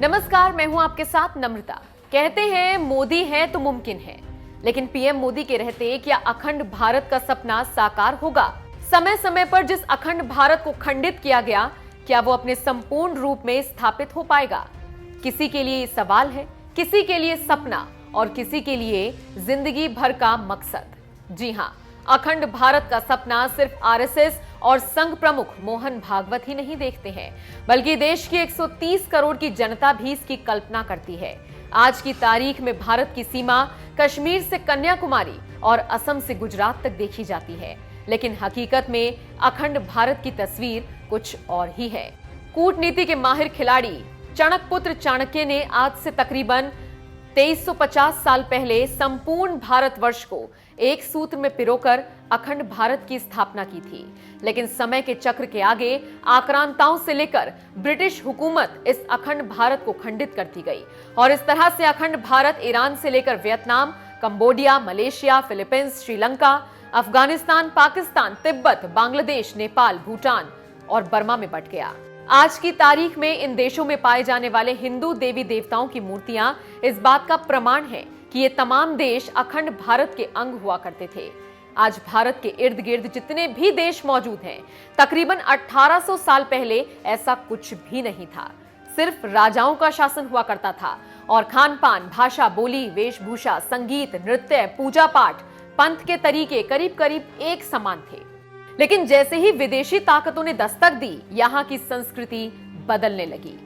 नमस्कार, मैं हूं आपके साथ नम्रता। कहते हैं मोदी है तो मुमकिन है, लेकिन पीएम मोदी के रहते क्या अखंड भारत का सपना साकार होगा? समय समय पर जिस अखंड भारत को खंडित किया गया, क्या वो अपने संपूर्ण रूप में स्थापित हो पाएगा? किसी के लिए सवाल है, किसी के लिए सपना और किसी के लिए जिंदगी भर का मकसद। जी हां, अखंड भारत का सपना सिर्फ आरएसएस और संघ प्रमुख मोहन भागवत ही नहीं देखते हैं, बल्कि देश की 130 करोड़ की जनता भी इसकी कल्पना करती है। आज की तारीख में भारत की सीमा कश्मीर से कन्याकुमारी और असम से गुजरात तक देखी जाती है, लेकिन हकीकत में अखंड भारत की तस्वीर कुछ और ही है। कूटनीति के माहिर खिलाड़ी चाणक्यपुत्र चाणक्य ने आज से तकरीबन 2350 साल पहले संपूर्ण भारतवर्ष को एक सूत्र में पिरोकर अखंड भारत की स्थापना की थी। लेकिन समय के चक्र के आगे आक्रांताओं से लेकर ब्रिटिश हुकूमत इस अखंड भारत को खंडित करती गई और इस तरह से अखंड भारत ईरान से लेकर Vietnam, Cambodia, Malaysia, Philippines, Sri Lanka, Afghanistan, Pakistan, Tibet, Bangladesh, Nepal, Bhutan और बर्मा में बट गया। आज की तारीख में इन देशों में पाए जाने वाले हिंदू देवी देवताओं की मूर्तियां इस बात का प्रमाण है कि ये तमाम देश अखंड भारत के अंग हुआ करते थे। आज भारत के इर्द गिर्द जितने भी देश मौजूद हैं, तकरीबन 1800 साल पहले ऐसा कुछ भी नहीं था। सिर्फ राजाओं का शासन हुआ करता था और खान पान, भाषा, बोली, वेशभूषा, संगीत, नृत्य, पूजा पाठ, पंथ के तरीके करीब करीब एक समान थे। लेकिन जैसे ही विदेशी ताकतों ने दस्तक दी, यहाँ की संस्कृति बदलने लगी।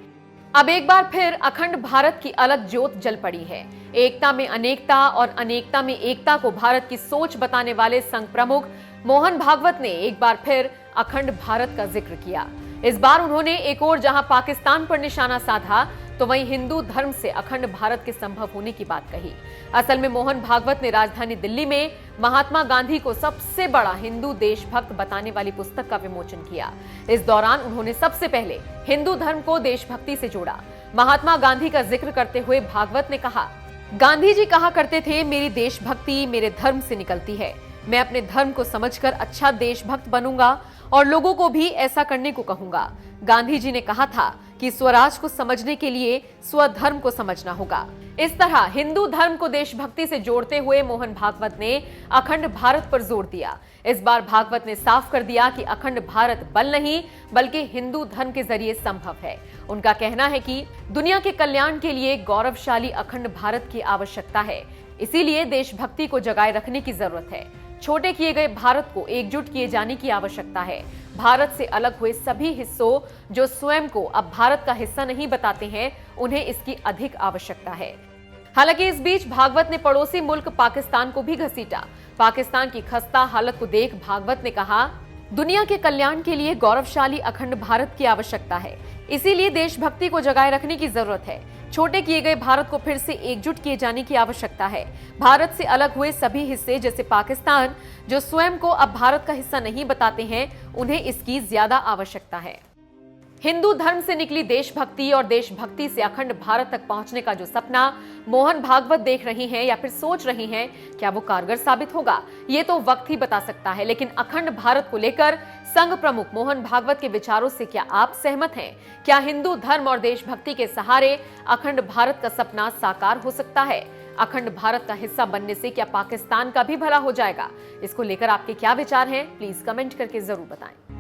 अब एक बार फिर अखंड भारत की अलग ज्योत जल पड़ी है। एकता में अनेकता और अनेकता में एकता को भारत की सोच बताने वाले संघ प्रमुख मोहन भागवत ने एक बार फिर अखंड भारत का जिक्र किया। इस बार उन्होंने एक और जहां पाकिस्तान पर निशाना साधा, तो वहीं हिंदू धर्म से अखंड भारत के संभव होने की बात कही। असल में मोहन भागवत ने राजधानी दिल्ली में महात्मा गांधी को सबसे बड़ा हिंदू देशभक्त बताने वाली पुस्तक का विमोचन किया। इस दौरान उन्होंने सबसे पहले हिंदू धर्म को देशभक्ति से जोड़ा। महात्मा गांधी का जिक्र करते हुए भागवत ने कहा, गांधी जी कहा करते थे, मेरी देशभक्ति मेरे धर्म से निकलती है। मैं अपने धर्म को समझकर अच्छा देशभक्त बनूंगा और लोगों को भी ऐसा करने को कहूंगा। गांधी जी ने कहा था कि स्वराज को समझने के लिए स्वधर्म को समझना होगा। इस तरह हिंदू धर्म को देशभक्ति से जोड़ते हुए मोहन भागवत ने अखंड भारत पर जोर दिया। इस बार भागवत ने साफ कर दिया कि अखंड भारत बल नहीं बल्कि हिंदू धर्म के जरिए संभव है। उनका कहना है कि दुनिया के कल्याण के लिए गौरवशाली अखंड भारत की आवश्यकता है, इसीलिए देशभक्ति को जगाए रखने की जरूरत है। छोटे किए गए भारत को एकजुट किए जाने की आवश्यकता है। भारत से अलग हुए सभी हिस्सों जो स्वयं को अब भारत का हिस्सा नहीं बताते हैं, उन्हें इसकी अधिक आवश्यकता है। हालांकि इस बीच भागवत ने पड़ोसी मुल्क पाकिस्तान को भी घसीटा। पाकिस्तान की खस्ता हालत को देख भागवत ने कहा, दुनिया के कल्याण के लिए गौरवशाली अखंड भारत की आवश्यकता है, इसीलिए देशभक्ति को जगाए रखने की जरूरत है। छोटे किए गए भारत को फिर से एकजुट किए जाने की आवश्यकता है। भारत से अलग हुए सभी हिस्से जैसे पाकिस्तान जो स्वयं को अब भारत का हिस्सा नहीं बताते हैं, उन्हें इसकी ज्यादा आवश्यकता है। हिंदू धर्म से निकली देशभक्ति और देशभक्ति से अखंड भारत तक पहुंचने का जो सपना मोहन भागवत देख रही हैं या फिर सोच रही हैं, क्या वो कारगर साबित होगा? ये तो वक्त ही बता सकता है। लेकिन अखंड भारत को लेकर संघ प्रमुख मोहन भागवत के विचारों से क्या आप सहमत हैं? क्या हिंदू धर्म और देशभक्ति के सहारे अखंड भारत का सपना साकार हो सकता है? अखंड भारत का हिस्सा बनने से क्या पाकिस्तान का भी भला हो जाएगा? इसको लेकर आपके क्या विचार हैं? प्लीज कमेंट करके जरूर बताएं।